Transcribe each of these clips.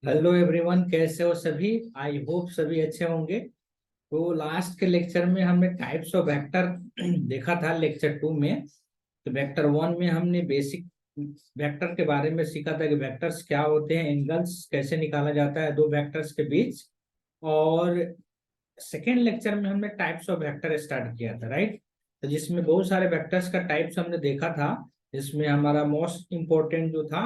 Hello everyone, कैसे हो सभी। आई होप सभी अच्छे होंगे। तो लास्ट के लेक्चर में हमने टाइप्स ऑफ वेक्टर देखा था लेक्चर 2 में। तो वेक्टर 1 में हमने बेसिक वेक्टर के बारे में सीखा था कि वेक्टर्स क्या होते हैं, एंगल्स कैसे निकाला जाता है दो वेक्टर्स के बीच। और सेकेंड लेक्चर में हमने टाइप्स ऑफ वेक्टर स्टार्ट किया था, राइट। तो जिसमें बहुत सारे वेक्टर्स का टाइप्स हमने देखा था। जिसमें हमारा मोस्ट इम्पोर्टेंट जो था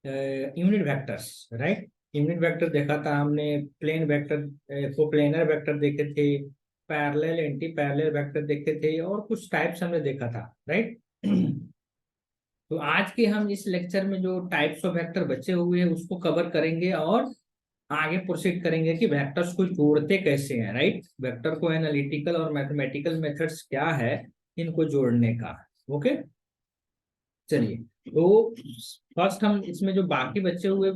unit vectors, right. Unit vector देखा था हमने, प्लेन वेक्टर, कोप्लेनर वेक्टर देखे थे, पैरेलल एंटी पैरेलल वेक्टर देखे थे, और कुछ टाइप्स हमने देखा था, राइट। तो आज के हम इस लेक्चर में जो टाइप्स ऑफ वेक्टर बचे हुए हैं उसको कवर करेंगे और आगे प्रोसीड करेंगे कि वेक्टर्स को जोड़ते कैसे हैं, राइट। वेक्टर को एनालिटिकल और मैथमेटिकल मेथड्स क्या है इनको जोड़ने का। ओके, चलिए। तो फर्स्ट हम इसमें जो बाकी बचे हुए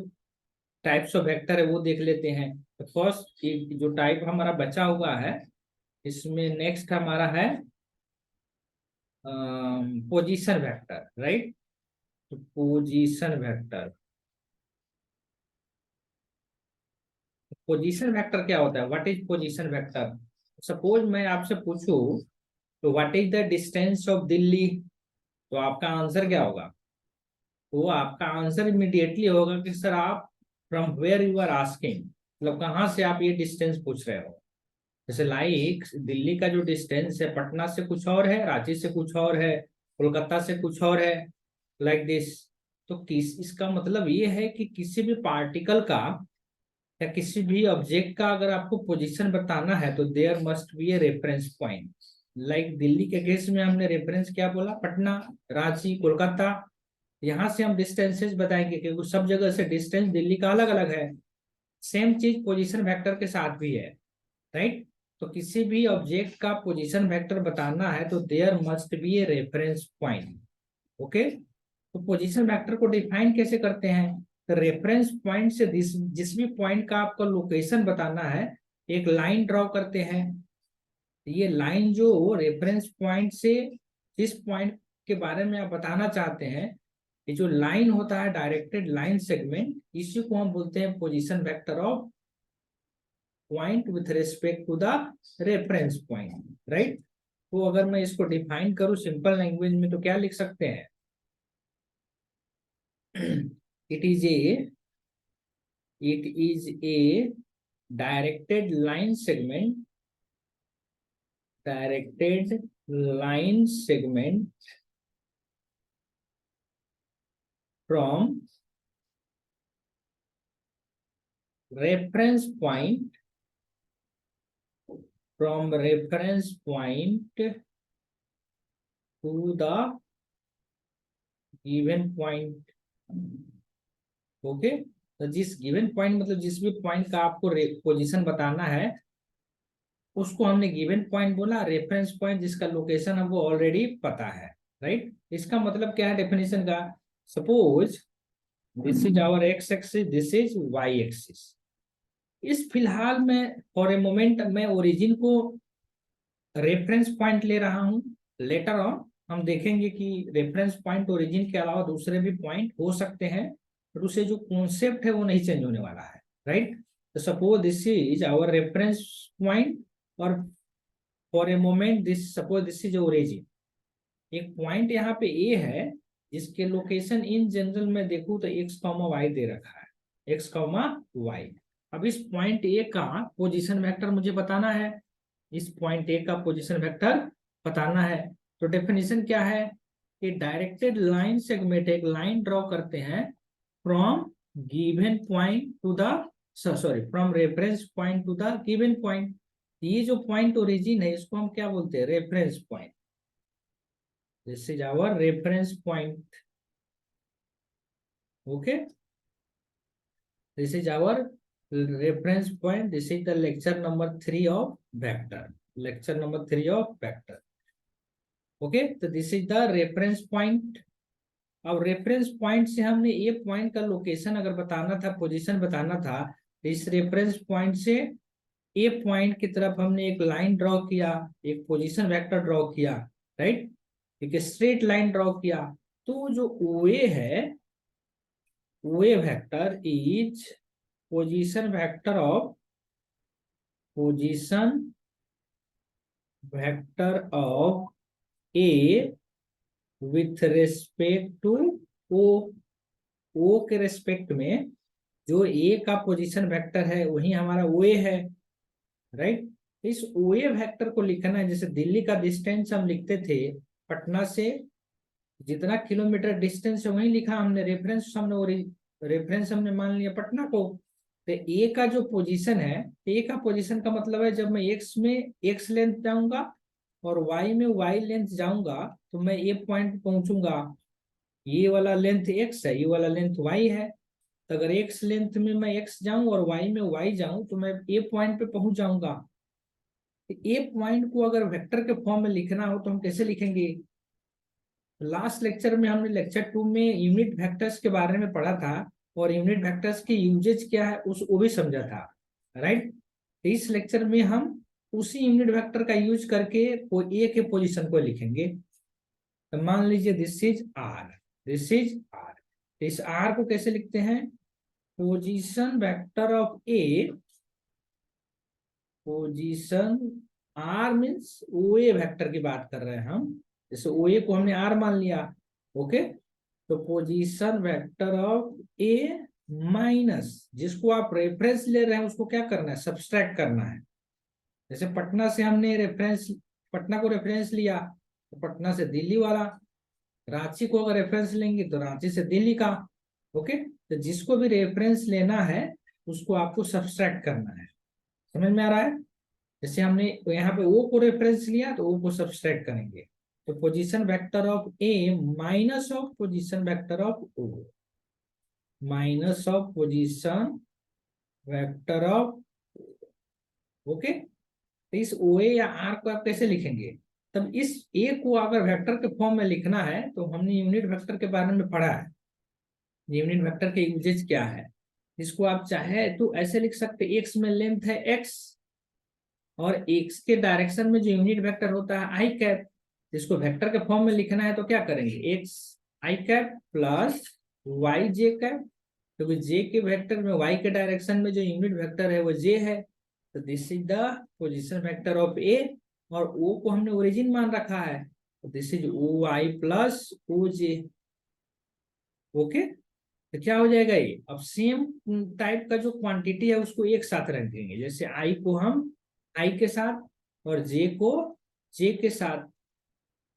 टाइप्स ऑफ वेक्टर है वो देख लेते हैं। तो फर्स्ट जो टाइप हमारा बचा हुआ है, इसमें नेक्स्ट हमारा है पोजीशन वेक्टर, राइट। तो पोजीशन वेक्टर, पोजीशन वेक्टर क्या होता है, what is position vector. Suppose मैं आपसे पूछूं तो what is the distance of Delhi, तो आपका आंसर क्या होगा। तो आपका आंसर इमीडिएटली होगा कि सर आप from where you are asking, मतलब कहाँ से आप ये डिस्टेंस पूछ रहे हो। जैसे लाइक दिल्ली का जो डिस्टेंस है पटना से कुछ और है, रांची से कुछ और है, कोलकाता से कुछ और है, लाइक दिस। तो किस इसका मतलब ये है कि किसी भी पार्टिकल का या किसी भी ऑब्जेक्ट का अगर आपको पोजीशन बताना है तो there must be a reference point. Like Delhi के केस में हमने रेफरेंस क्या बोला, पटना, रांची, कोलकाता। यहाँ से हम डिस्टेंसेस बताएंगे क्योंकि सब जगह से डिस्टेंस दिल्ली का अलग अलग है। सेम चीज पोजीशन वेक्टर के साथ भी है, राइट। तो किसी भी ऑब्जेक्ट का पोजीशन वेक्टर बताना है तो there must be a reference point. Okay, तो पोजीशन वेक्टर को डिफाइन कैसे करते हैं। तो रेफरेंस पॉइंट से जिस भी पॉइंट का आपको लोकेशन बताना है एक लाइन ड्रॉ करते हैं। ये लाइन जो रेफरेंस पॉइंट से जिस पॉइंट के बारे में आप बताना चाहते हैं, ये जो लाइन होता है डायरेक्टेड लाइन सेगमेंट, इसी को हम बोलते हैं position vector of point with respect to the reference point, right. तो अगर मैं इसको डिफाइन करूं सिंपल लैंग्वेज में तो क्या लिख सकते हैं, it is a it is a directed line segment, directed line segment from reference point, from reference point to the given point। Okay, तो जिस गिवन पॉइंट मतलब जिस भी पॉइंट का आपको पोजीशन बताना है उसको हमने गिवन पॉइंट बोला। रेफरेंस पॉइंट जिसका लोकेशन हमको ऑलरेडी पता है, राइट। इसका मतलब क्या है डेफिनेशन का, suppose this is our x axis, this is y axis. इस फिलहाल में फॉर ए मोमेंट मैं ओरिजिन को रेफरेंस पॉइंट ले रहा हूं। लेटर ऑन हम देखेंगे कि रेफरेंस पॉइंट ओरिजिन के अलावा दूसरे भी पॉइंट हो सकते हैं, पर उसे जो कॉन्सेप्ट है वो नहीं चेंज होने वाला है, राइट। तो suppose this is our reference point, और for a moment this suppose this is origin. एक पॉइंट यहाँ पे ए है जिसके लोकेशन इन जनरल में देखूं तो एक्स कॉमा वाई दे रखा है, एक्स कॉमा वाई। अब इस पॉइंट ए का पोजीशन वेक्टर मुझे बताना है, इस पॉइंट ए का पोजीशन वेक्टर बताना है। तो डेफिनेशन क्या है कि डायरेक्टेड लाइन सेगमेंट, एक लाइन ड्रॉ करते हैं from given point two the sorry from reference point two the given point. ये जो पॉइंट ओरिजिन है इसको हम क्या बोलते हैं, reference point. This is our reference point. Okay, this is our reference point, this is the lecture number 3 of vector, lecture number 3 of vector। Okay, तो this is the reference point. अब reference point से हमने ए point का location अगर बताना था, position बताना था, तो इस रेफरेंस पॉइंट से ए पॉइंट की तरफ हमने एक लाइन ड्रॉ किया, एक पोजीशन वेक्टर ड्रॉ किया, राइट। एक स्ट्रेट लाइन ड्रॉ किया। तो जो ओ ए है, O A vector is position vector of A with respect to O. O के रेस्पेक्ट में जो ए का पोजीशन वेक्टर है वही हमारा ओ ए है, राइट। इस ओ ए वेक्टर को लिखना है, जैसे दिल्ली का डिस्टेंस हम लिखते थे पटना से, जितना किलोमीटर डिस्टेंस है वही लिखा हमने, रेफरेंस हमने मान लिया पटना को। तो ए का जो पोजीशन है, ए का पोजीशन का मतलब है जब मैं एक्स में एक्स लेंथ जाऊंगा और वाई में वाई लेंथ जाऊंगा तो मैं ए पॉइंट पहुंचूंगा। ये वाला लेंथ एक्स है, ये वाला लेंथ वाई है। तो अगर एक्स लेंथ में मैं एक्स जाऊं और वाई में वाई जाऊं तो मैं ए पॉइंट पे पहुंच जाऊंगा। ए पॉइंट को अगर वेक्टर के फॉर्म में लिखना हो तो हम कैसे लिखेंगे? लास्ट लेक्चर में हमने लेक्चर 2 में यूनिट वेक्टर्स के बारे में पढ़ा था और यूनिट वेक्टर्स की यूजेज क्या है उस वो भी समझा था, राइट। इस लेक्चर में हम उसी यूनिट वेक्टर का यूज करके ए के पोजीशन को लिखेंगे। तो मान लीजिए this is R, this is R. इस आर को कैसे लिखते हैं? Position vector of A, position R means O A vector की बात कर रहे हैं हम, जैसे ओ ए को हमने आर मान लिया, ओके। तो position vector of A minus, जिसको आप रेफरेंस ले रहे हैं उसको क्या करना है? सब्सट्रैक्ट करना है। जैसे पटना से हमने रेफरेंस, पटना को रेफरेंस लिया तो पटना से दिल्ली वाला, रांची को अगर रेफरेंस लेंगे तो रांची से दिल्ली का, ओके। तो जिसको भी रेफरेंस लेना है उसको आपको सब्सट्रैक्ट करना है। समझ में आ रहा है? जैसे हमने यहाँ पे ओ को रेफरेंस लिया तो ओ को सब्सट्रैक्ट करेंगे। तो position vector of A minus of position vector of O, minus of position vector of, okay. तो इस ओ ए या आर को आप कैसे लिखेंगे? तब इस ए को अगर वेक्टर के फॉर्म में लिखना है तो हमने यूनिट वेक्टर के बारे में पढ़ा है, यूनिट वेक्टर के यूजेज क्या है। इसको आप चाहे तो ऐसे लिख सकते, एक्स में लेंथ है एक्स और एक्स के डायरेक्शन में जो यूनिट वेक्टर होता है आई कैप, जिसको वेक्टर के फॉर्म में लिखना है तो क्या करेंगे? एक्स आई कैप प्लस वाई जे कैप, क्योंकि जे के वेक्टर में वाई के डायरेक्शन में जो यूनिट वेक्टर है वो जे है। तो this is the position vector of A, और ओ को हमने ओरिजिन मान रखा है, तो this is O I plus O J, okay. तो क्या हो जाएगा ये? अब सेम टाइप का जो क्वांटिटी है उसको एक साथ रख देंगे, जैसे आई को हम आई के साथ और जे को जे के साथ,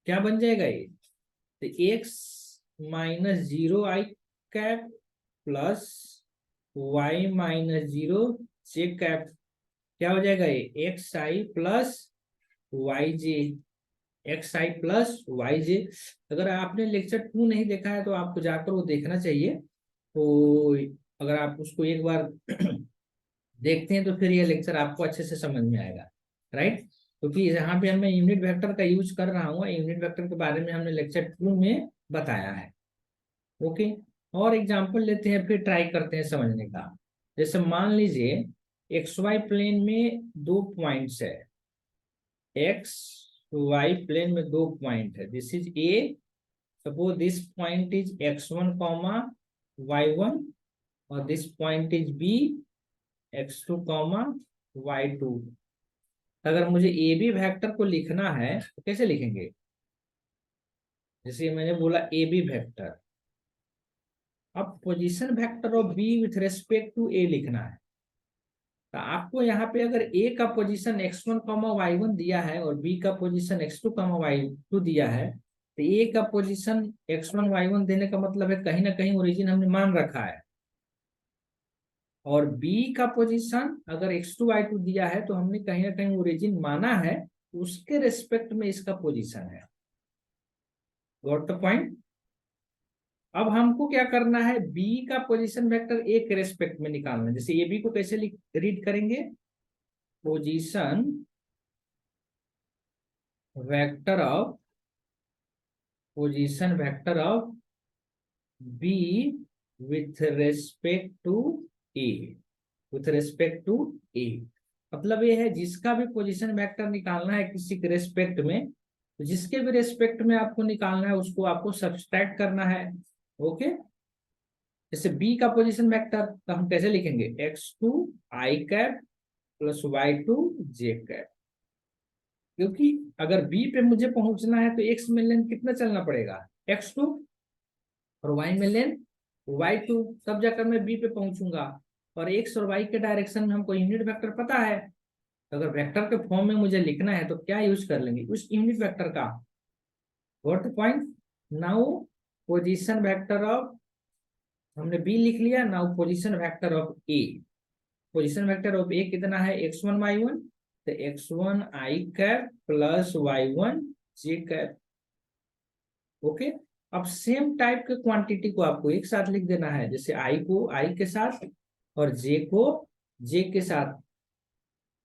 क्या बन जाएगा ये? तो x minus zero I cap plus y minus zero J cap, क्या हो जाएगा ये? X I plus y J, x I plus y J. अगर आपने लेक्चर 2 नहीं देखा है तो आपको जाकर वो देखना चाहिए। तो अगर आप उसको एक बार देखते हैं तो फिर ये लेक्चर आपको अच्छे से समझ में आएगा, राइट। क्योंकि यहाँ पे मैं यूनिट वेक्टर का यूज कर रहा हूँ, यूनिट वेक्टर के बारे में हमने लेक्चर 2 में बताया है, ओके। और एग्जांपल लेते हैं फिर ट्राई करते हैं समझने का। जैसे मान लीजिए एक्स वाई प्लेन में दो पॉइंट्स है, एक्स वाई प्लेन में दो पॉइंट है, this is A, suppose this point is x1 comma y1 और this point is b x2 comma y2। अगर मुझे ए बी वेक्टर को लिखना है तो कैसे लिखेंगे? जैसे मैंने बोला ए बी वेक्टर, अब position vector of B with respect to A लिखना है। तो आपको यहाँ पे अगर ए का पोजीशन x1 कॉमा y1 दिया है और बी का पोजीशन x2 कॉमा y2 दिया है, तो ए का पोजीशन x1 y1 देने का मतलब है कहीं ना कहीं ओरिजिन हमने मान रखा है, और बी का पोजीशन अगर x2 y2 दिया है तो हमने कहीं ना कहीं ओरिजिन माना है, उसके रेस्पेक्ट में इसका पोजीशन है। Got the point? अब हमको क्या करना है? बी का पोजीशन वेक्टर ए के रेस्पेक्ट में निकालना है। जैसे ए बी को कैसे रीड करेंगे? Position vector of, position vector of B with respect to A, with respect to A. मतलब ये है जिसका भी पोजीशन वेक्टर निकालना है किसी के रेस्पेक्ट में, तो जिसके भी रेस्पेक्ट में आपको निकालना है उसको आपको सब्सट्रैक्ट करना है, ओके। जैसे बी का पोजीशन वेक्टर तो हम कैसे लिखेंगे, x2 I cap plus y2 J cap, क्योंकि अगर बी पे मुझे पहुंचना है तो एक्स में लेन कितना चलना पड़ेगा, x2, और वाई में लेन y2, तब जाकर मैं बी पे पहुंचूंगा। और एक्स और वाई के डायरेक्शन में हमको यूनिट वेक्टर पता है, तो अगर वेक्टर के फॉर्म में मुझे लिखना है तो क्या यूज कर लेंगे, उस यूनिट वेक्टर का। What point, now position vector of, हमने बी लिख लिया, now position vector of A. Position vector of A कितना है, x1 y1, तो x1 I cap plus y1 J cap. Okay, अब सेम टाइप के क्वांटिटी को आपको एक साथ लिख देना है, जैसे आई को आई के साथ और जे को जे के साथ।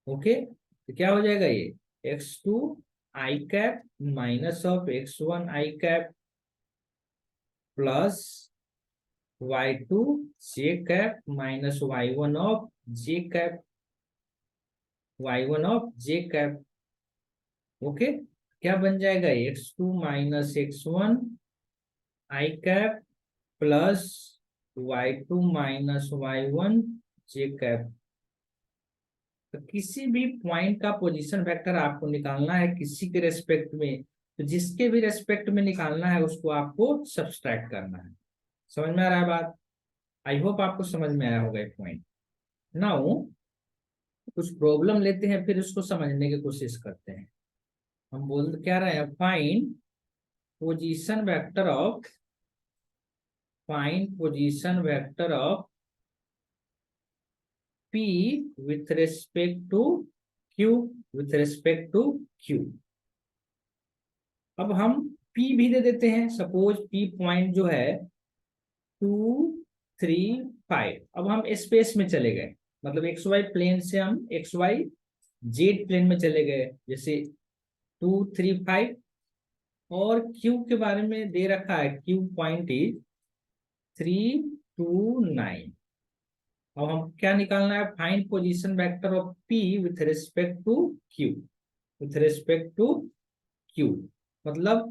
ओके, तो क्या हो जाएगा ये, x2 I cap minus of x1 I cap plus y2 J cap minus y1 of J cap, y1 of J cap. Okay, क्या बन जाएगा, x2 minus x1 I cap plus y2 minus y1 J cap. तो किसी भी point का position vector आपको निकालना है किसी के रेस्पेक्ट में, तो जिसके भी रेस्पेक्ट में निकालना है उसको आपको सब्सट्रैक्ट करना है। समझ में आ रहा है बात, आई होप आपको समझ में आया होगा ये पॉइंट। नाउ कुछ प्रॉब्लम लेते हैं फिर उसको समझने की कोशिश करते हैं। हम बोल क्या रहे हैं, find position vector of, find position vector of P with respect to Q, with respect to Q। अब हम P भी दे देते हैं, सपोज P पॉइंट जो है 2, 3, 5। अब हम स्पेस में चले गए, मतलब एक्स वाई प्लेन से हम एक्स वाई जेड प्लेन में चले गए, जैसे 2, 3, 5। और Q के बारे में दे रखा है, Q पॉइंट इज 3, 2, 9। अब हम क्या निकालना है, find position vector of P with respect to Q, with respect to Q, मतलब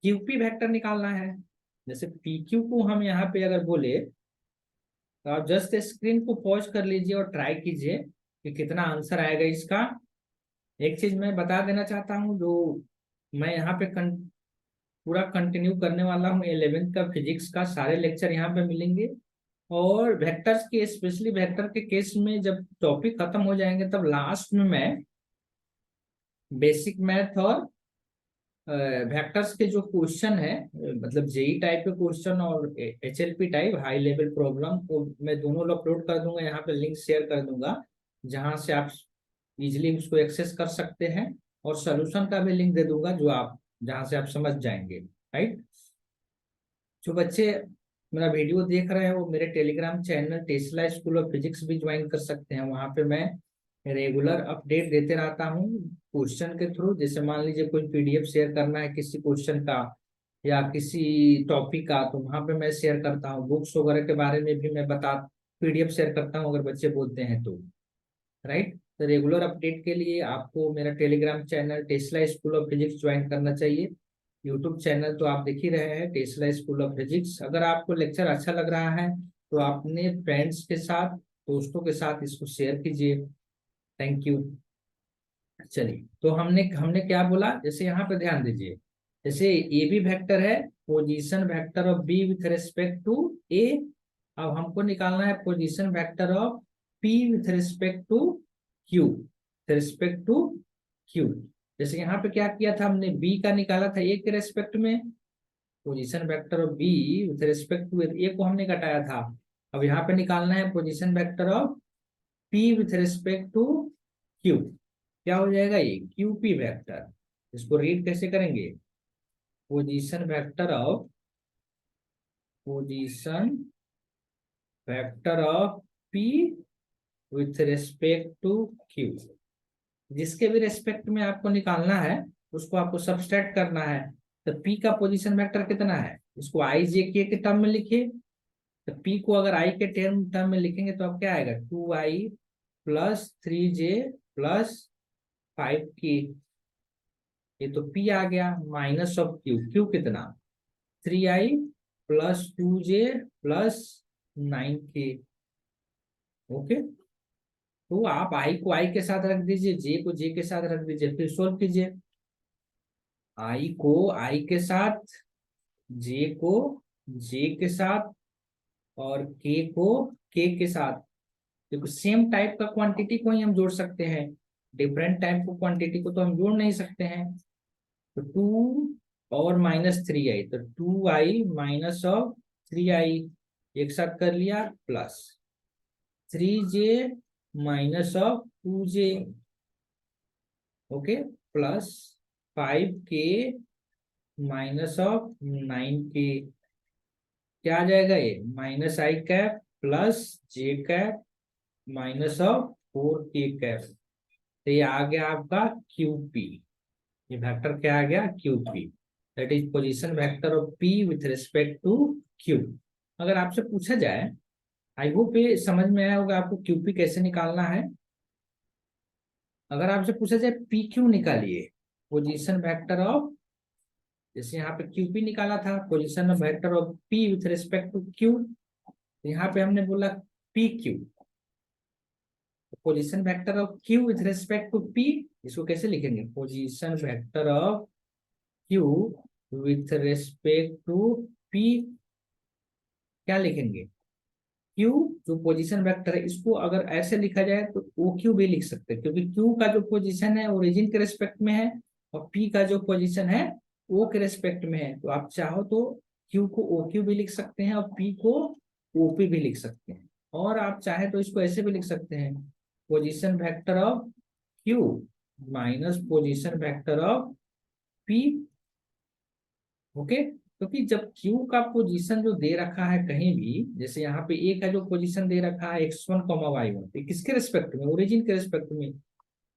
QP वेक्टर निकालना है। जैसे PQ को हम यहाँ पे अगर बोले तो आप जस्ट स्क्रीन को पॉज कर लीजिए और ट्राई कीजिए कि कितना आंसर आएगा इसका। एक चीज मैं बता देना चाहता हूँ, जो मैं यहाँ पे पूरा कंटिन्यू करने वाला हूँ, 11th का फिजिक्स का सारे लेक्चर यहाँ पे मिलेंगे। और वेक्टर्स के, स्पेशली वेक्टर के केस में जब टॉपिक खत्म हो जाएंगे तब लास्ट में मैं बेसिक मैथ और वेक्टर्स के जो क्वेश्चन है, मतलब जेई टाइप के क्वेश्चन और HLP type high level problem को मैं दोनों अपलोड कर दूंगा, यहाँ पे लिंक शेयर कर दूंगा, जहां से आप इजिली उसको एक्सेस कर सकते हैं। और सोल्यूशन का भी लिंक दे दूंगा जो आप, जहां से आप समझ जाएंगे। राइट, जो बच्चे मेरा वीडियो देख रहे हैं वो मेरे Telegram channel Tesla school of physics भी ज्वाइन कर सकते हैं। वहां पे मैं रेगुलर अपडेट देते रहता हूँ क्वेश्चन के थ्रू। जैसे मान लीजिए कोई पीडीएफ शेयर करना है किसी क्वेश्चन का या किसी टॉपिक का, तो वहां पे मैं शेयर करता हूँ। बुक्स वगैरह के बारे में भी मैं पीडीएफ शेयर करता हूँ अगर बच्चे बोलते हैं तो। राइट, तो रेगुलर अपडेट के लिए आपको मेरा Telegram channel Tesla school of physics join करना चाहिए। यूट्यूब चैनल तो आप देख ही रहे हैं, टेस्ला स्कूल ऑफ फिजिक्स। अगर आपको लेक्चर अच्छा लग रहा है तो अपने फ्रेंड्स के साथ, दोस्तों के साथ इसको शेयर कीजिए। Thank you. चलिए, तो हमने हमने क्या बोला, जैसे यहाँ पे ध्यान दीजिए, जैसे ए बी वेक्टर है, position vector of B with respect to A. अब हमको निकालना है position vector of P with respect to Q, respect to Q. जैसे यहाँ पे क्या किया था, हमने बी का निकाला था ए के रेस्पेक्ट में, position vector of B with respect to A को हमने घटाया था। अब यहाँ पे निकालना है position vector of P with respect to Q. क्या हो जाएगा ये, क्यूपी वेक्टर। इसको रीड कैसे करेंगे, position vector of, position vector of P with respect to Q. जिसके भी रेस्पेक्ट में आपको निकालना है उसको आपको सब्सट्रैक्ट करना है। तो पी का पोजीशन वेक्टर कितना है, इसको आई जे के टर्म में लिखिए। तो पी को अगर आई के टर्म में लिखेंगे तो अब क्या आएगा, 2i plus 3j plus 5k। ये तो P आ गया, माइनस ऑफ Q, Q कितना 3i plus 2j plus 9k। Okay, तो आप आई को आई के साथ रख दीजिए, जे को जे के साथ रख दीजिए, फिर सोल्व कीजिए। आई को आई के साथ, जे को जे के साथ, और के को के के साथ। देखो सेम टाइप का क्वांटिटी को ही हम जोड़ सकते हैं, डिफरेंट टाइप को क्वांटिटी को तो हम जोड़ नहीं सकते हैं। तो 2 और -3i, तो 2i माइनस ऑफ 3i एक साथ कर लिया, plus 3j minus of 2j। Okay, plus 5k minus of 9k। क्या आ जाएगा ये, -i cap plus j cap minus of 4k cap. तो ये आ गया आपका QP। ये वेक्टर क्या आ गया, QP, that is position vector of P with respect to Q। अगर आपसे पूछा जाए, आई होप ये समझ में आया होगा आपको QP कैसे निकालना है। अगर आपसे पूछा जाए PQ निकालिए, पोजीशन वेक्टर ऑफ, जैसे यहाँ पे QP निकाला था, position of vector of P with respect to Q, यहाँ पे हमने बोला PQ, position vector of Q with respect to P। इसको कैसे लिखेंगे, position vector of Q with respect to P। क्या लिखेंगे, Q जो पोजीशन वेक्टर है, इसको अगर ऐसे लिखा जाए तो OQ भी लिख सकते हैं, क्योंकि Q का जो पोजीशन है ओरिजिन के रिस्पेक्ट में है, और P का जो पोजीशन है O के रिस्पेक्ट में है। तो आप चाहो तो Q को OQ भी लिख सकते हैं और P को OP भी लिख सकते हैं। और आप चाहे तो इसको ऐसे भी लिख सकते हैं, position vector of Q minus position vector of P। Okay, क्योंकि जब Q का पोजीशन जो दे रखा है कहीं भी, जैसे यहाँ पे A का जो पोजीशन दे रखा है x1, y1, तो किसके रिस्पेक्ट में, ओरिजिन के रिस्पेक्ट में।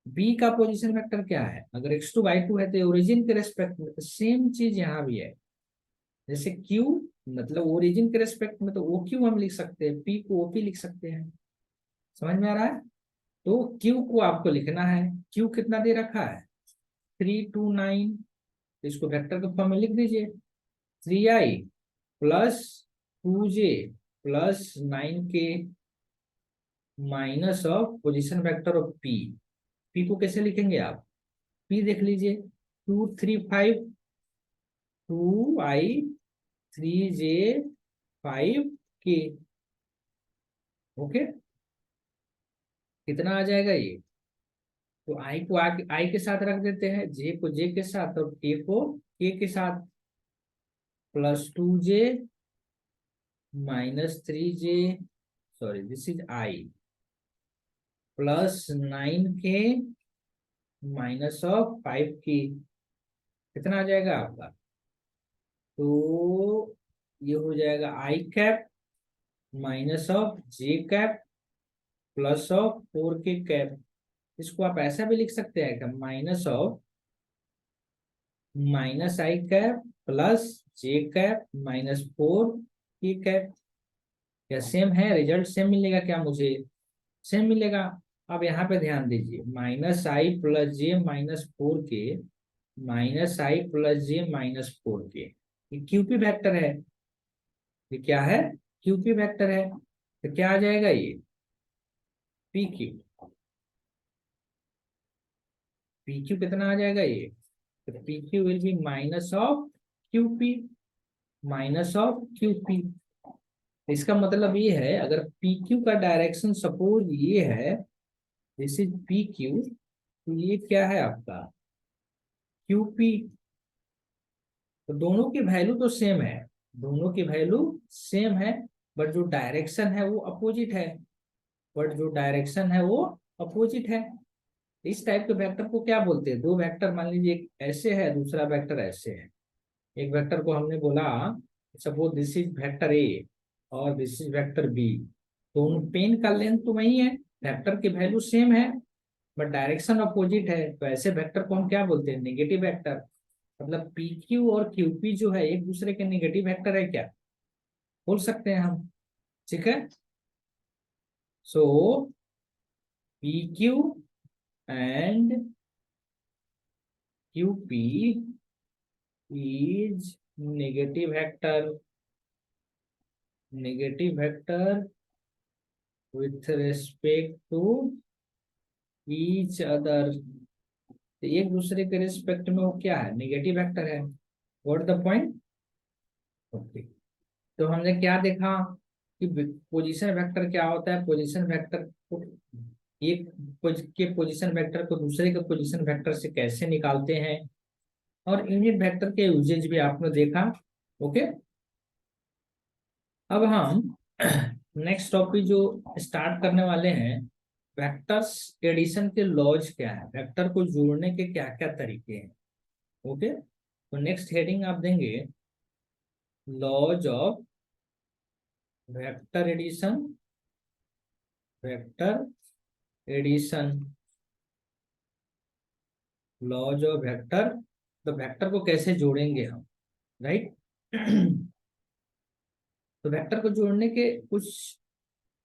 B का पोजीशन वेक्टर क्या है, अगर x2 y2 है तो ओरिजिन के रिस्पेक्ट में। तो सेम चीज यहाँ भी है, जैसे Q मतलब ओरिजिन के रिस्पेक्ट में, तो OQ हम लिख सकते हैं, P को OP लिख सकते हैं। समझ में आ रहा है। तो Q को आपको लिखना है, Q कितना दे रखा है, 329। तो इसको वेक्टर के फॉर्म में लिख दीजिए, 3i plus 2j plus 9k minus of position vector of P। P को कैसे लिखेंगे आप, P देख लीजिए, 235, 2i 3j 5k। ओके, कितना आ जाएगा ये, तो आई को आई के साथ रख देते हैं, जे को जे के साथ, और के को के के साथ, plus 2j -3j, sorry this is I, plus 9k minus of 5k। कितना आ जाएगा आपका, तो ये हो जाएगा i cap minus of j cap plus of 4k cap. इसको आप ऐसा भी लिख सकते हैं, -of -i cap plus j cap -4k cap. क्या सेम है, रिजल्ट सेम मिलेगा क्या मुझे, सेम मिलेगा। अब यहाँ पे ध्यान दीजिए, -i plus J -4k, -i plus J -4k, ये QP वेक्टर है। ये क्या है, QP वेक्टर है। तो क्या आ जाएगा ये, PQ। PQ कितना आ जाएगा ये, तो PQ will be minus of QP, minus of QP। इसका मतलब ये है, अगर PQ का डायरेक्शन सपोज ये है, दिस इज PQ, तो ये क्या है आपका QP। तो दोनों की वैल्यू तो सेम है, दोनों की वैल्यू सेम है, बट जो डायरेक्शन है वो अपोजिट है, बट जो डायरेक्शन है वो अपोजिट है। इस टाइप के वेक्टर को क्या बोलते हैं, दो वेक्टर मान लीजिए, एक ऐसे है दूसरा वेक्टर ऐसे है। एक वेक्टर को हमने बोला, suppose this is vector A और दिस इज वेक्टर बी, तो उन पेन का लेंथ तो वही है, वेक्टर की वैल्यू सेम है, बट डायरेक्शन अपोजिट है, तो ऐसे वेक्टर को हम क्या बोलते हैं, नेगेटिव वेक्टर। मतलब PQ और QP जो है एक दूसरे के नेगेटिव वेक्टर है क्या, बोल सकते हैं हम। ठीक है, so PQ and QP is negative vector। Negative vector with respect to each other, तो एक दूसरे के रिस्पेक्ट में वो क्या है, नेगेटिव वेक्टर है। What the point? ओके। तो हमने क्या देखा कि पोजीशन वेक्टर क्या होता है, पोजीशन वेक्टर को एक के पोजीशन वेक्टर को दूसरे के पोजीशन वेक्टर से कैसे निकालते हैं, और यूनिट वेक्टर के यूजेज भी आपने देखा। ओके। अब हम नेक्स्ट टॉपिक जो स्टार्ट करने वाले हैं, वेक्टर्स एडिशन के लॉज क्या है, वेक्टर को जोड़ने के क्या क्या तरीके हैं। ओके। तो नेक्स्ट हेडिंग आप देंगे laws of vector addition, vector addition, laws of vector. तो वेक्टर को कैसे जोड़ेंगे हम, राइट। तो वेक्टर को जोड़ने के कुछ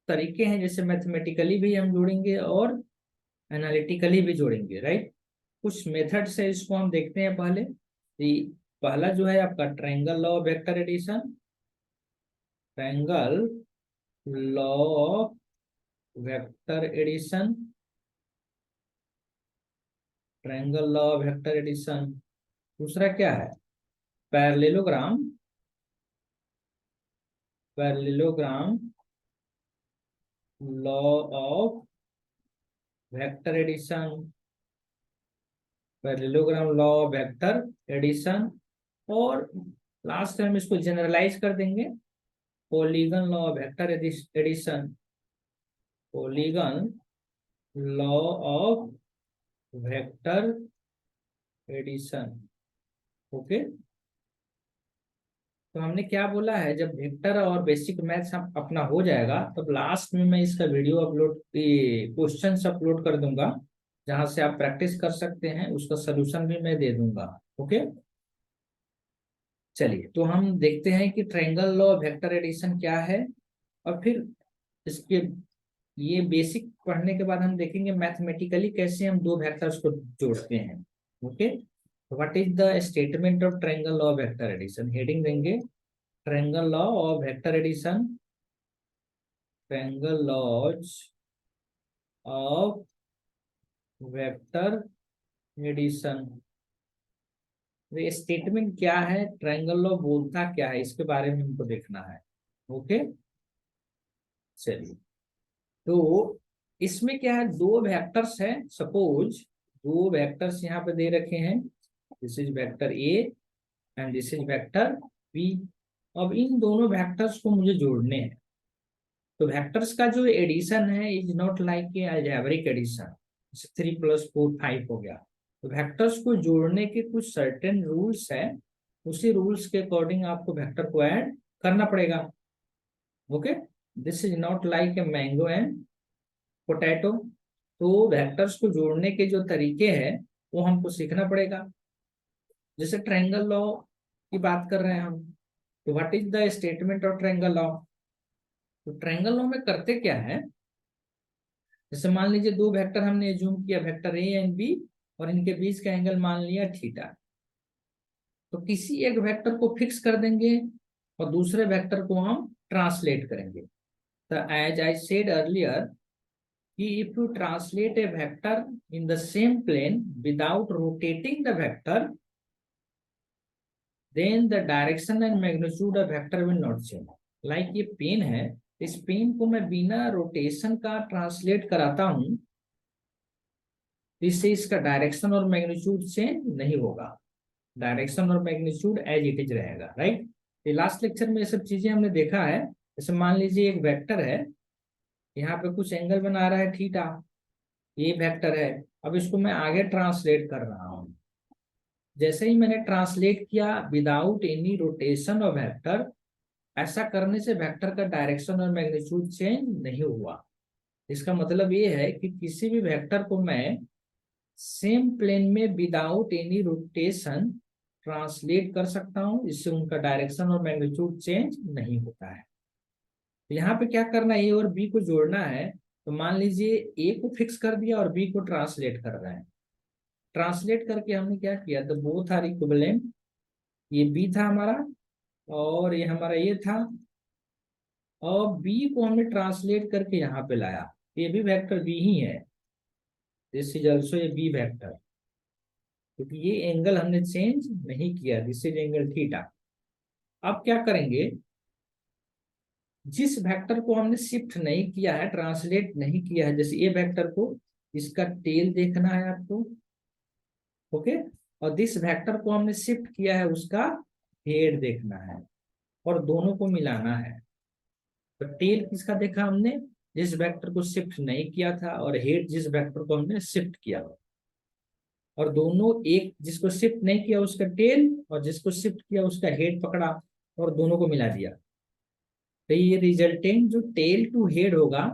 तरीके हैं, जैसे मैथमेटिकली भी हम जोड़ेंगे और एनालिटिकली भी जोड़ेंगे, राइट। कुछ मेथड्स है, इसको हम देखते हैं पहले। पहला जो है आपका triangle law of vector addition, triangle law of vector addition, triangle law of vector addition. दूसरा क्या है, parallelogram, parallelogram law of vector addition, parallelogram law of vector addition. और लास्ट में हम इसको जनरलाइज कर देंगे, polygon law of vector addition, polygon law of vector addition. Okay. तो हमने क्या बोला है, जब वेक्टर और बेसिक मैथ्स हम अपना हो जाएगा तब लास्ट में मैं इसका वीडियो अपलोड, क्वेश्चंस अपलोड कर दूंगा, जहां से आप प्रैक्टिस कर सकते हैं, उसका सलूशन भी मैं दे दूंगा। ओके। चलिए, तो हम देखते हैं कि ट्रायंगल लॉ वेक्टर एडिशन क्या है, और फिर इसके ये बेसिक पढ़ने के बाद हम देखेंगे मैथमेटिकली कैसे हम दो वेक्टर्स को जोड़ते हैं। Okay. What is the statement of triangle law vector addition, heading देंगे triangle law of vector addition, triangle laws of vector addition. ये स्टेटमेंट क्या है, ट्रायंगल लॉ बोलता क्या है, इसके बारे में हमको देखना है। ओके। चलिए, तो इसमें क्या है, दो वेक्टर्स है, सपोज दो वेक्टर्स यहाँ पे दे रखे हैं, this is vector A and this is vector B. अब इन दोनों वेक्टर्स को मुझे जोड़ने हैं। तो वेक्टर्स का जो एडिशन है is not like a algebraic addition, 3 + 4 5 हो गया। तो वेक्टर्स को जोड़ने के कुछ सर्टेन रूल्स है, उसी रूल्स के अकॉर्डिंग आपको वेक्टर को ऐड करना पड़ेगा। Okay. This is not like a mango and potato. तो वेक्टर्स को जोड़ने के जो तरीके हैं वो हमको सीखना पड़ेगा। जैसे ट्रायंगल लॉ की बात कर रहे हैं हम, तो what is the statement of triangle law. तो ट्रायंगल लॉ में करते क्या है, जैसे मान लीजिए दो वेक्टर हमने एज्यूम किया, वेक्टर ए एंड बी, और इनके बीच का एंगल मान लिया थीटा। तो किसी एक वेक्टर को फिक्स कर देंगे और दूसरे वेक्टर को हम ट्रांसलेट करेंगे। तो एज आई सेड अर्लियर कि if you translate a vector in the same plane without rotating the vector, then the direction and magnitude of vector will not change. Like ये पेन है, इस pen को मैं बिना rotation का translate कराता हूं, इससे इसका डायरेक्शन और मैग्नीट्यूड चेंज नहीं होगा, डायरेक्शन और मैग्नीट्यूड एज इट इज रहेगा, राइट। ये लास्ट लेक्चर में ये सब चीजें हमने देखा है। जैसे मान लीजिए एक वेक्टर है, यहाँ पे कुछ एंगल बना रहा है थीटा, ये वेक्टर है। अब इसको मैं आगे ट्रांसलेट कर रहा हूँ, जैसे ही मैंने ट्रांसलेट किया without any rotation of vector, ऐसा करने से वेक्टर का डायरेक्शन और मैग्नीट्यूड चेंज नहीं हुआ। इसका मतलब ये है कि किसी भी वेक्टर को मैं सेम प्लेन में विदाउट एनी रोटेशन ट्रांसलेट कर सकता हूं, इससे उनका डायरेक्शन और मैग्नीट्यूड चेंज नहीं होता है। तो यहाँ पे क्या करना है, ए और बी को जोड़ना है। तो मान लीजिए ए को फिक्स कर दिया और बी को ट्रांसलेट कर रहे हैं। ट्रांसलेट करके हमने क्या किया, तो बोथ आर इक्विवेलेंट, ये बी था हमारा और ये हमारा ये था। और बी को हमने ट्रांसलेट करके यहाँ पे लाया, ये भी वेक्टर बी ही है, this is also a B vector, क्योंकि ये एंगल हमने चेंज नहीं किया, दिस इज एंगल थीटा। अब क्या करेंगे, जिस वेक्टर को हमने शिफ्ट नहीं किया है, ट्रांसलेट नहीं किया है, जैसे ये वेक्टर को, इसका टेल देखना है आपको, ओके। और जिस वेक्टर को हमने शिफ्ट किया है उसका हेड देखना है, और दोनों को मिलाना है। तो टेल किसका देखा हमने, जिस वेक्टर को शिफ्ट नहीं किया था, और हेड जिस वेक्टर को हमने शिफ्ट किया, और दोनों, एक जिसको शिफ्ट नहीं किया उसका टेल, और जिसको शिफ्ट किया उसका हेड पकड़ा, और दोनों को मिला दिया। तो ये रिजल्टेंट जो टेल टू हेड होगा,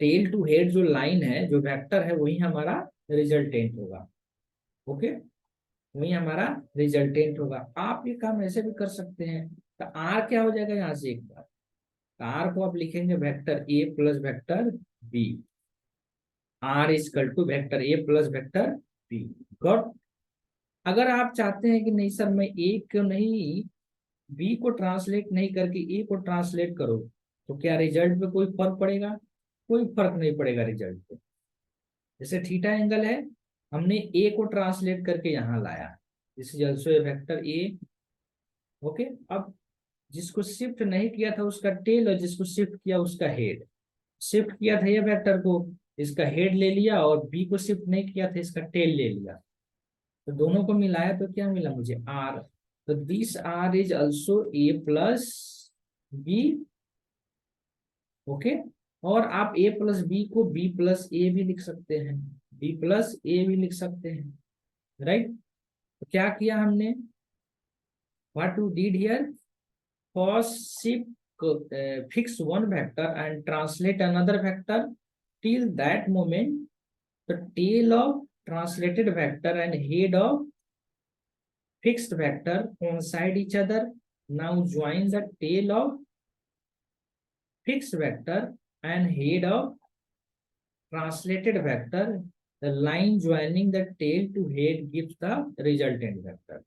टेल टू हेड जो लाइन है, जो वेक्टर है, वही हमारा रिजल्टेंट होगा, ओके, वही हमारा रिजल्टेंट होगा। आप ये काम ऐसे भी कर सकते हैं, तो आर क्या हो जाएगा यहाँ से एक बार, आर को आप लिखेंगे vector A plus vector B, R is equal to vector A plus vector B, got. अगर आप चाहते हैं कि नहीं सर मैं ए को नहीं, बी को ट्रांसलेट नहीं करके ए को ट्रांसलेट करो, तो क्या रिजल्ट पे कोई फर्क पड़ेगा? कोई फर्क नहीं पड़ेगा रिजल्ट पे। जैसे थीटा एंगल है, हमने ए को ट्रांसलेट करके यहाँ लाया, this is also A vector A, okay. अब जिसको शिफ्ट नहीं किया था उसका टेल, और जिसको शिफ्ट किया उसका हेड, शिफ्ट किया था ये वेक्टर को, इसका हेड ले लिया, और बी को शिफ्ट नहीं किया था, इसका टेल ले लिया, तो दोनों को मिलाया तो क्या मिला मुझे, आर। तो this R is also A plus B, okay. और आप ए प्लस बी को बी प्लस ए भी लिख सकते हैं, बी प्लस ए भी लिख सकते हैं, राइट। तो क्या किया हमने, what you did here, first shift fix one vector and translate another vector, till that moment the tail of translated vector and head of fixed vector coincide each other. Now join the tail of fixed vector and head of translated vector, the line joining the tail to head gives the resultant vector,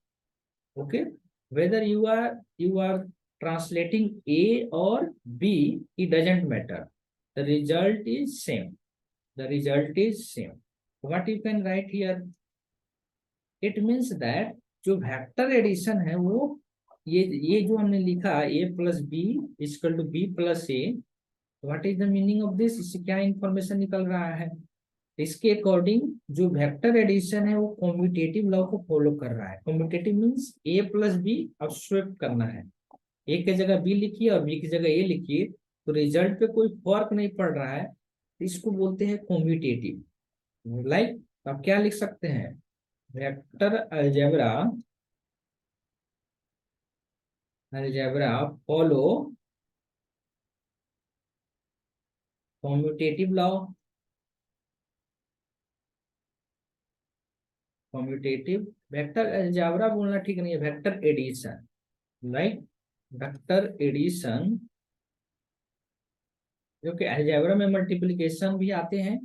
okay. Whether you are translating a or b, it doesn't matter, the result is same, the result is same. What you can write here, it means that जो vector addition है वो, ये जो हमने लिखा a plus B equal to B plus A, what is the meaning of this, इससे क्या information निकल रहा है, इसके अकॉर्डिंग जो वेक्टर एडिशन है वो कॉम्यूटेटिव लॉ को फॉलो कर रहा है। कॉम्यूटेटिव मींस ए प्लस बी अब स्वेप करना है, ए की जगह बी लिखिए और बी की जगह ए लिखिए, तो रिजल्ट पे कोई फर्क नहीं पड़ रहा है, तो इसको बोलते हैं कॉम्यूटेटिव। लाइक आप क्या लिख सकते हैं, vector algebra, algebra follow commutative law, commutative vector algebra बोलना ठीक नहीं है, vector addition, right, vector addition, क्योंकि अलजेब्रा में मल्टीप्लिकेशन भी आते हैं,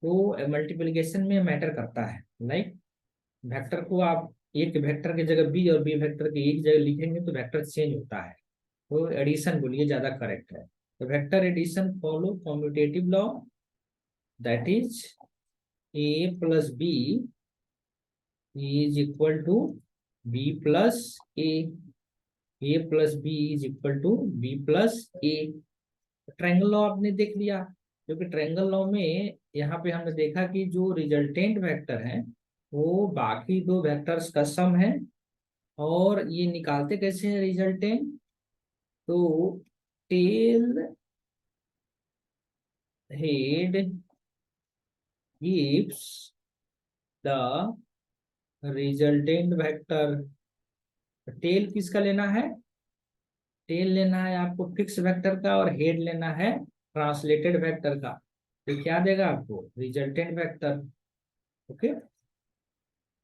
तो मल्टीप्लिकेशन में मैटर करता है, लाइक वेक्टर को आप एक वेक्टर की जगह बी और बी वेक्टर की एक जगह लिखेंगे तो वेक्टर चेंज होता है, तो एडिशन बोलिए ज्यादा करेक्ट है। तो vector addition follow commutative law, that is A plus B is equal to B plus A plus B is equal to B plus A. Triangle law आपने देख लिया, क्योंकि ट्रायंगल लॉ में यहाँ पे हमने देखा कि जो रिजल्टेंट वेक्टर है वो बाकी दो वेक्टर्स का सम है, और ये निकालते कैसे हैं रिजल्टेंट, तो tail head gives the resultant vector. Tail किसका लेना है, टेल लेना है आपको फिक्स वेक्टर का, और हेड लेना है ट्रांसलेटेड वेक्टर का, तो क्या देगा आपको resultant vector, okay.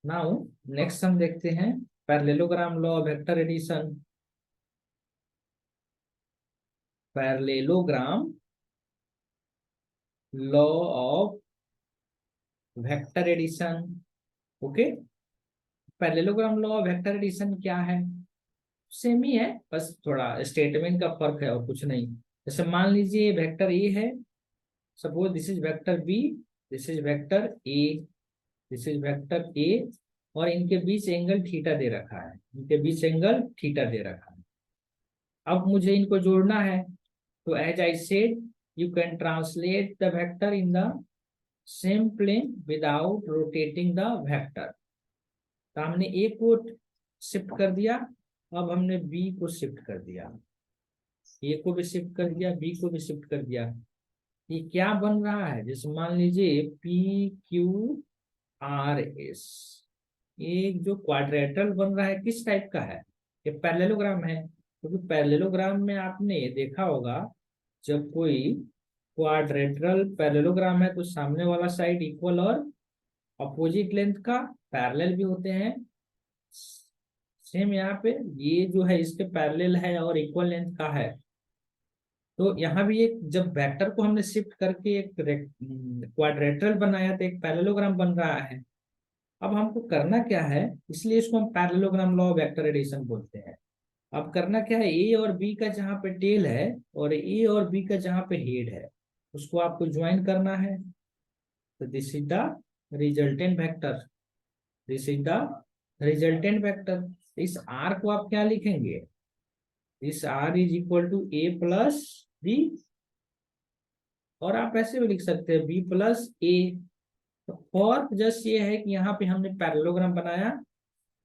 Now next हम देखते हैं parallelogram law vector addition, parallelogram law of vector addition, okay. Parallelogram law of vector addition क्या है, सेम ही है, बस थोड़ा स्टेटमेंट का फर्क है और कुछ नहीं। जैसे मान लीजिए वेक्टर ए है, suppose this is vector B, this is vector A, this is vector A, और इनके बीच एंगल थीटा दे रखा है, इनके बीच एंगल थीटा दे रखा है। अब मुझे इनको जोड़ना है, तो as I said you can translate the vector in the same plane without rotating the vector. तो हमने ए को शिफ्ट कर दिया, अब हमने बी को शिफ्ट कर दिया, ए को भी शिफ्ट कर दिया, बी को भी शिफ्ट कर दिया। ये क्या बन रहा है, जैसे मान लीजिए पी क्यू आर एस, एक जो क्वाड्रेटरल बन रहा है किस टाइप का है, ये पैरेललोग्राम है। क्योंकि पैरेललोग्राम में आपने देखा होगा, जब कोई क्वाड्रेटरल पैरेललोग्राम है तो सामने वाला साइड इक्वल और अपोजिट लेंथ का पैरेलल भी होते हैं। सेम यहाँ पे ये जो है इसके पैरेलल है और इक्वल लेंथ का है। तो यहाँ भी एक जब वेक्टर को हमने शिफ्ट करके एक क्वाड्रेटरल बनाया तो एक पैरेललोग्राम बन रहा है। अब हमको करना क्या है, इसलिए इसको हम parallelogram law of vector addition बोलते हैं। अब करना क्या है, ए और बी का जहाँ पे टेल है और ए और बी का जहाँ पे हेड है उसको आपको ज्वाइन करना है। तो this is the resultant vector, this is the resultant vector. इस आर को आप क्या लिखेंगे, इस R is equal to A plus B, और आप ऐसे भी लिख सकते हैं बी प्लस ए। और जस्ट ये है कि यहाँ पे हमने पैरेललोग्राम बनाया,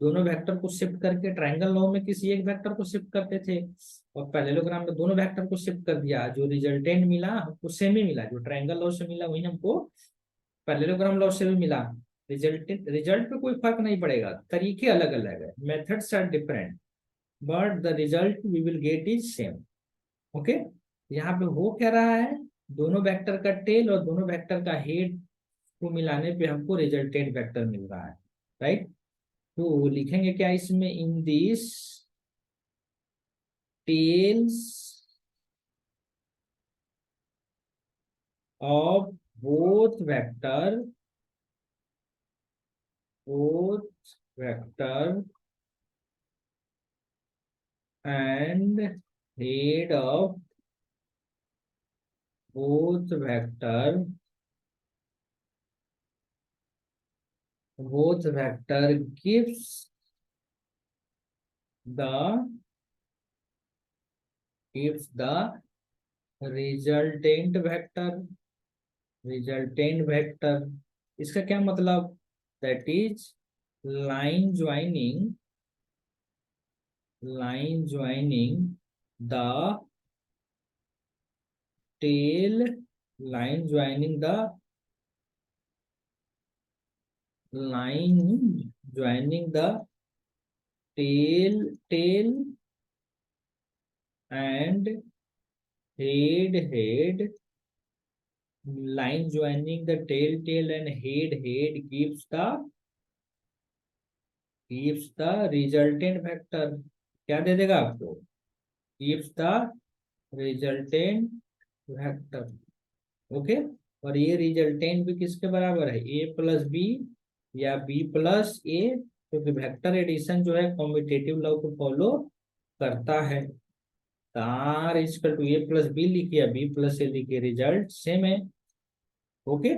दोनों वेक्टर को शिफ्ट करके, ट्रायंगल लॉ में किसी एक वेक्टर को शिफ्ट करते थे और पैरेललोग्राम में दोनों वेक्टर को शिफ्ट कर दिया, जो रिजल्टेंट मिला हमको सेम ही मिला, जो ट्रायंगल लॉ से मिला वही हमको पैरेललोग्राम लॉ से भी मिला। रिजल्ट पे कोई फर्क नहीं पड़ेगा, तरीके अलग अलग है, methods are different, but the result we will get is same. Okay, यहाँ पे हो क्या रहा है, दोनों वेक्टर का टेल और दोनों वेक्टर का हेड को मिलाने पे हमको रिजल्टेंट वेक्टर मिल रहा है, राइट। तो लिखेंगे क्या इसमें, in this tells of both vector, both vector and head of both vector, both vector gives the resultant vector, resultant vector। इसका क्या मतलब, that is line joining, line joining the tail, line joining the line joining the tail and head, line joining the tail and head gives the resultant vector। क्या दे देगा आपको, gives the resultant vector। Okay, और ये resultant भी किसके बराबर है, ए plus B या बी प्लस ए, क्योंकि वेक्टर एडिशन जो है कॉम्पिटेटिव लॉ को फॉलो करता है। R equal to A plus B लिखिए, बी प्लस ए लिखिए, रिजल्ट सेम है। ओके,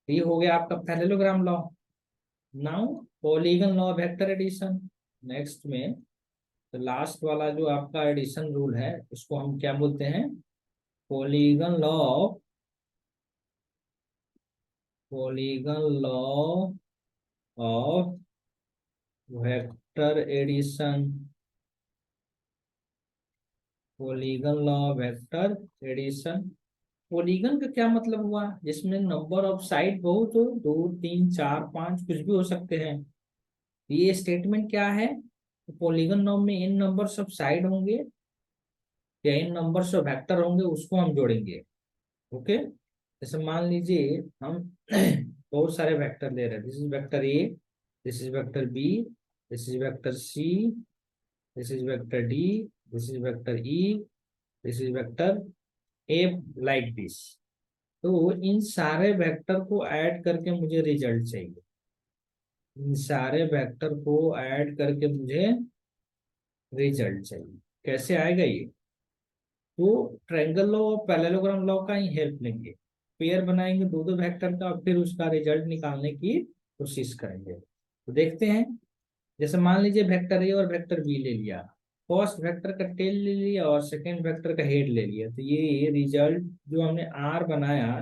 ये हो गया आपका parallelogram law. Now polygon law vector addition, next में तो लास्ट वाला जो आपका एडिशन रूल है उसको हम क्या बोलते हैं, polygon law, polygon law of vector addition, polygon law vector addition. Polygon का क्या मतलब हुआ, जिसमें नंबर ऑफ साइड बहुत हो, 2 3 4 5 कुछ भी हो सकते हैं। ये स्टेटमेंट क्या है, तो पॉलीगन नॉर्म में इन नंबर्स ऑफ साइड होंगे या इन नंबर्स ऑफ वेक्टर होंगे, उसको हम जोड़ेंगे। ओके, जैसे मान लीजिए हम बहुत सारे वेक्टर ले रहे हैं, this is vector A, this is vector B, this is vector C, this is vector D, this is vector E, this is vector A, like this. तो इन सारे वेक्टर को ऐड करके मुझे रिजल्ट चाहिए, इन सारे वेक्टर को ऐड करके मुझे रिजल्ट चाहिए। कैसे आएगा ये? तो ट्रायंगल लॉ और पैरेललोग्राम लॉ का ही हेल्प लेंगे, पेयर बनाएंगे दो दो वेक्टर का, फिर उसका रिजल्ट निकालने की कोशिश करेंगे। तो देखते हैं। जैसे मान लीजिए वेक्टर ए और वेक्टर बी ले लिया, फर्स्ट वेक्टर का टेल ले लिया और सेकंड वेक्टर का हेड ले लिया, तो ये रिजल्ट जो हमने आर बनाया,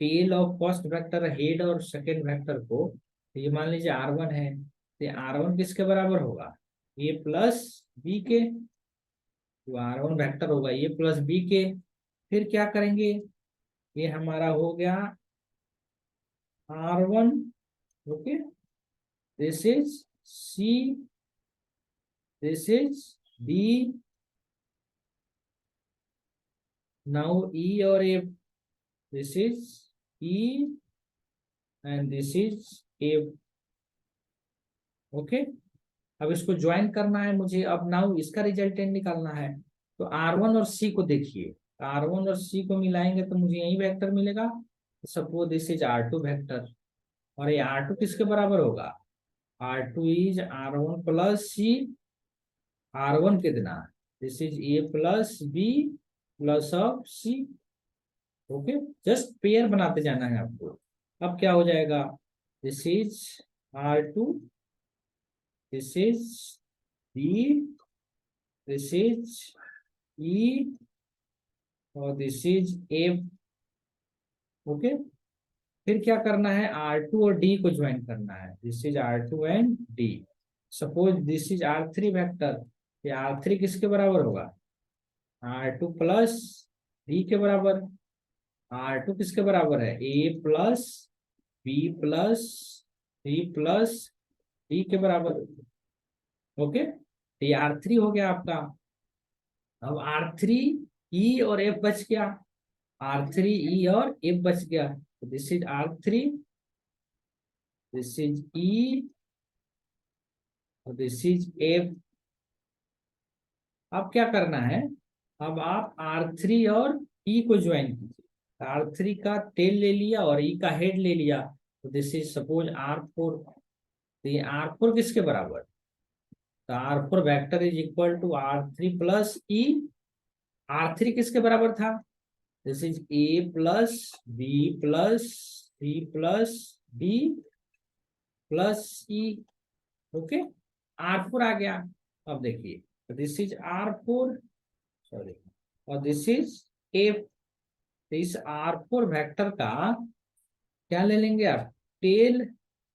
tail of first vector head और सेकंड वेक्टर को, तो ये मान लीजिए R1 है, तो R1 किसके बराबर होगा? ए प्लस बी के। तो R1 वेक्टर होगा ए प्लस बी के। फिर क्या करेंगे? ये हमारा हो गया R1। Okay, this is C, this is B, now E और A, this is E and this is A. Okay, अब इसको ज्वाइन करना है मुझे, अब नाउ इसका रिजल्टेंट निकालना है। तो R1 और C को देखिए, R1 और C को मिलाएंगे तो मुझे यही वेक्टर मिलेगा। Suppose this is R2 vector, और ये R2 किसके बराबर होगा? R2 is R1 plus C। R1 कितना? This is A plus B plus of C। Okay, just pair बनाते जाना है आपको। अब क्या हो जाएगा? This is R2, this is B, this is E और दिस इज A। ओके, फिर क्या करना है? R2 और D को ज्वाइन करना है, this is R2 and D। Suppose this is R3 vector, ये R3 किसके बराबर होगा? R2 प्लस D के बराबर। R2 किसके बराबर है? A plus B plus C plus D के बराबर। ओके, तो ये R3 हो गया आपका। अब R3 E और F बच गया, R3 E और F बच गया, तो this is R3, this is E और दिस इज F। अब क्या करना है? अब आप R3 और E को ज्वाइन कीजिए। R3 का टेल ले लिया और E का हेड ले लिया, तो दिस इज सपोज R4। तो ये R4 किसके बराबर? तो R4 vector is equal to R3 plus E। R3 किसके बराबर था? This is A plus B plus C plus D plus E। Okay, R4 आ गया। अब देखिए, दिस इज R4, सॉरी, और दिस इज F। इस R4 वेक्टर का क्या ले लेंगे आप? टेल,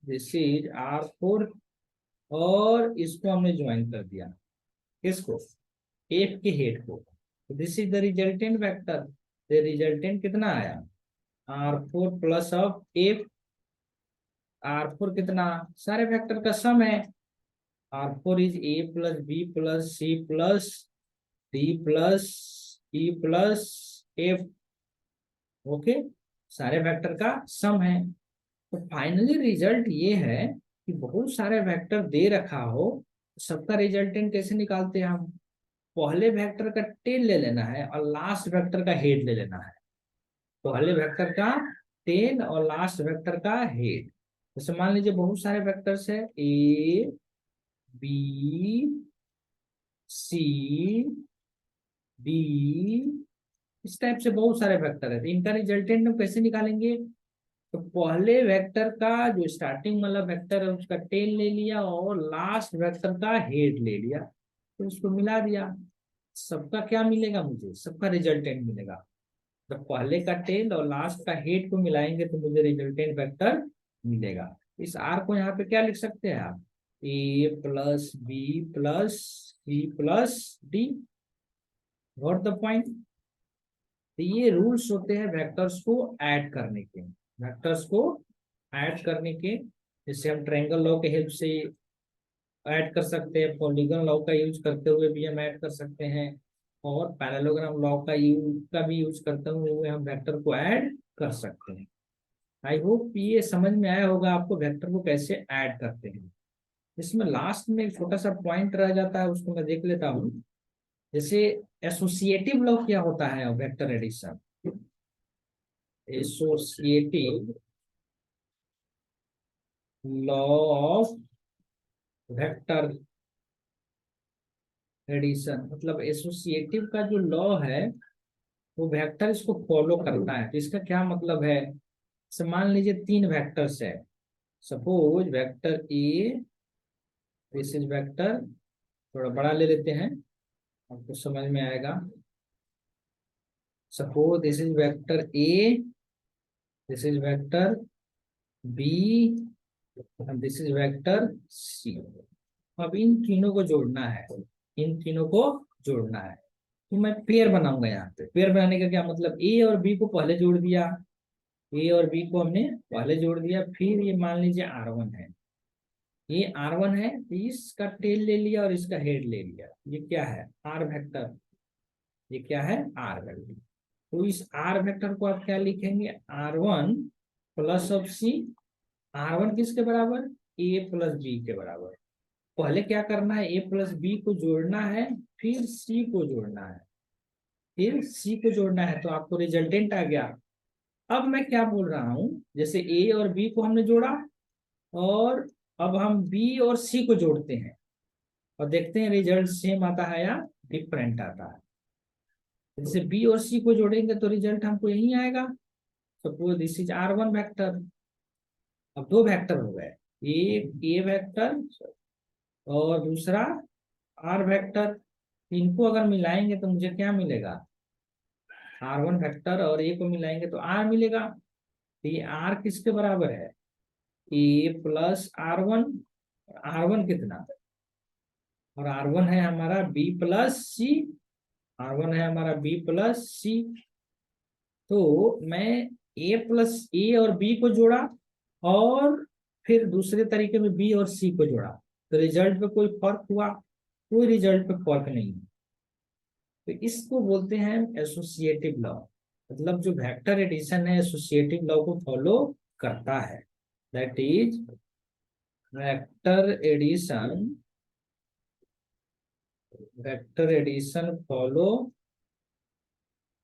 दिस इज R4, और इसको हमने ज्वाइन कर दिया, किसको? F के हेड को। This is the resultant vector. The resultant कितना आया? R4 plus of F। R4 कितना? सारे वेक्टर का सम है। R4 is A plus B plus C plus D plus E plus F। Okay, सारे वेक्टर का सम है। तो फाइनली रिजल्ट ये है कि बहुत सारे वेक्टर दे रखा हो, सबका रिजल्टेंट कैसे निकालते हैं हम? पहले वेक्टर का टेल ले लेना है और लास्ट वेक्टर का हेड ले लेना है। पहले वेक्टर का टेल और लास्ट वेक्टर का हेड। जैसे मान लीजिए बहुत सारे वेक्टर्स है, ए बी सी डी, इस टाइप से बहुत सारे वेक्टर है, तो इनका रिजल्टेंट हम कैसे निकालेंगे? तो पहले वेक्टर का जो स्टार्टिंग वाला वेक्टर है उसका टेल ले लिया और लास्ट वेक्टर का हेड ले लिया, तो उसको मिला दिया। सबका क्या मिलेगा? मुझे सबका रिजल्टेंट मिलेगा। तो पहले का टेल और लास्ट का हेड को मिलाएंगे तो मुझे रिजल्टेंट वेक्टर मिलेगा। इस आर को यहाँ पे क्या लिख सकते हैं आप? A plus B plus C plus D. What the point? तो ये रूल्स होते हैं वेक्टर्स को ऐड करने के, वेक्टर्स को ऐड करने के। जैसे हम ट्रायंगल लॉ के हेल्प से ऐड कर सकते हैं, पॉलीगन लॉ का यूज करते हुए भी हम ऐड कर सकते हैं, और पैरेललोग्राम लॉ का भी यूज करते हुए हम वेक्टर को ऐड कर सकते हैं। आई होप ये समझ में आया होगा आपको वेक्टर को कैसे ऐड करते हैं। इसमें लास्ट में एक छोटा सा पॉइंट रह जाता है, उसको मैं देख लेता हूँ। जैसे एसोसिएटिव लॉ क्या होता है vector addition? Associative law of vector addition, मतलब एसोसिएटिव का जो लॉ है वो वेक्टर इसको फॉलो करता है। तो इसका क्या मतलब है, मान लीजिए तीन वेक्टर्स है, suppose vector A, this is vector, थोड़ा बड़ा ले लेते हैं आपको समझ में आएगा। Suppose this is vector A, this is vector B, this is vector C. अब इन तीनों को जोड़ना है, इन तीनों को जोड़ना है। तो मैं पेयर बनाऊंगा यहाँ पे। पेयर बनाने का क्या मतलब, ए और बी को पहले जोड़ दिया, ए और बी को हमने पहले जोड़ दिया, फिर ये मान लीजिए R1 है, ये R1 है, तो इसका टेल ले लिया और इसका हेड ले लिया। ये क्या है, आर वेक्टर, ये क्या है, आर वेक्टर। तो इस आर वेक्टर को आप क्या लिखेंगे, R1 plus of C. R1 किसके बराबर, ए प्लस बी के बराबर। पहले क्या करना है, ए प्लस बी को जोड़ना है, फिर सी को जोड़ना है, फिर सी को जोड़ना है, तो आपको रिजल्टेंट आ गया। अब मैं क्या बोल रहा हूं, जैसे ए और बी को हमने जोड़ा, और अब हम बी और सी को जोड़ते हैं और देखते हैं रिजल्ट सेम आता है या डिफरेंट आता है। जैसे बी और सी को जोड़ेंगे तो रिजल्ट हमको यही आएगा। Suppose this is R1 vector. अब दो वेक्टर हो गए, एक ए वेक्टर और दूसरा आर वेक्टर। इनको अगर मिलाएंगे तो मुझे क्या मिलेगा, R1 वेक्टर और ए को मिलाएंगे तो आर मिलेगा। तो ये आर किसके बराबर है, ए प्लस R1। R1 कितना, और R1 है हमारा बी प्लस सी, R1 है हमारा बी प्लस सी। तो मैं ए प्लस ए और बी को जोड़ा और फिर दूसरे तरीके में बी और सी को जोड़ा, तो रिजल्ट पे कोई फर्क हुआ, कोई रिजल्ट पे फर्क नहीं। तो इसको बोलते हैं एसोसिएटिव लॉ। मतलब जो वेक्टर एडिशन है एसोसिएटिव लॉ को फॉलो करता है, that is vector addition, vector addition follow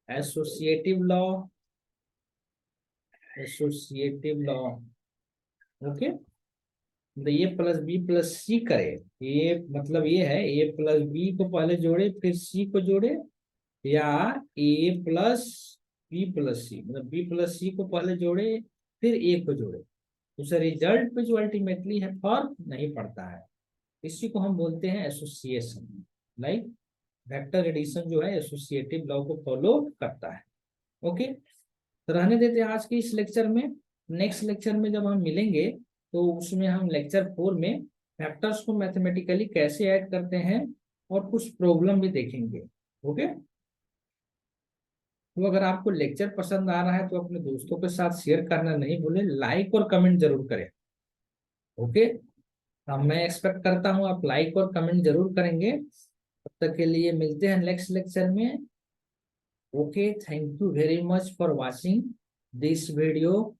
associative law, associative law. Okay, तो A plus B plus C करे, ये मतलब ये है ए प्लस बी को पहले जोड़े फिर सी को जोड़े, या ए प्लस बी प्लस सी, मतलब बी प्लस सी को पहले जोड़े फिर ए को जोड़े, उसे रिजल्ट पे जो अल्टीमेटली है फर्क नहीं पड़ता है। इसी को हम बोलते हैं एसोसिएशन। लाइक वेक्टर एडिशन जो है एसोसिएटिव लॉ को फॉलो करता है। ओके, तो रहने देते हैं आज के इस लेक्चर में। नेक्स्ट लेक्चर में जब हम मिलेंगे तो उसमें हम लेक्चर 4 में फैक्टर्स को मैथमेटिकली कैसे ऐड करते हैं और कुछ प्रॉब्लम भी देखेंगे। ओके, तो अगर आपको लेक्चर पसंद आ रहा है तो अपने दोस्तों के साथ शेयर करना नहीं भूलें, लाइक और कमेंट जरूर करें। ओके, अब मैं एक्सपेक्ट करता हूँ आप लाइक और कमेंट जरूर करेंगे। तब तक के लिए मिलते हैं नेक्स्ट लेक्चर में। Okay, thank you very much for watching this video.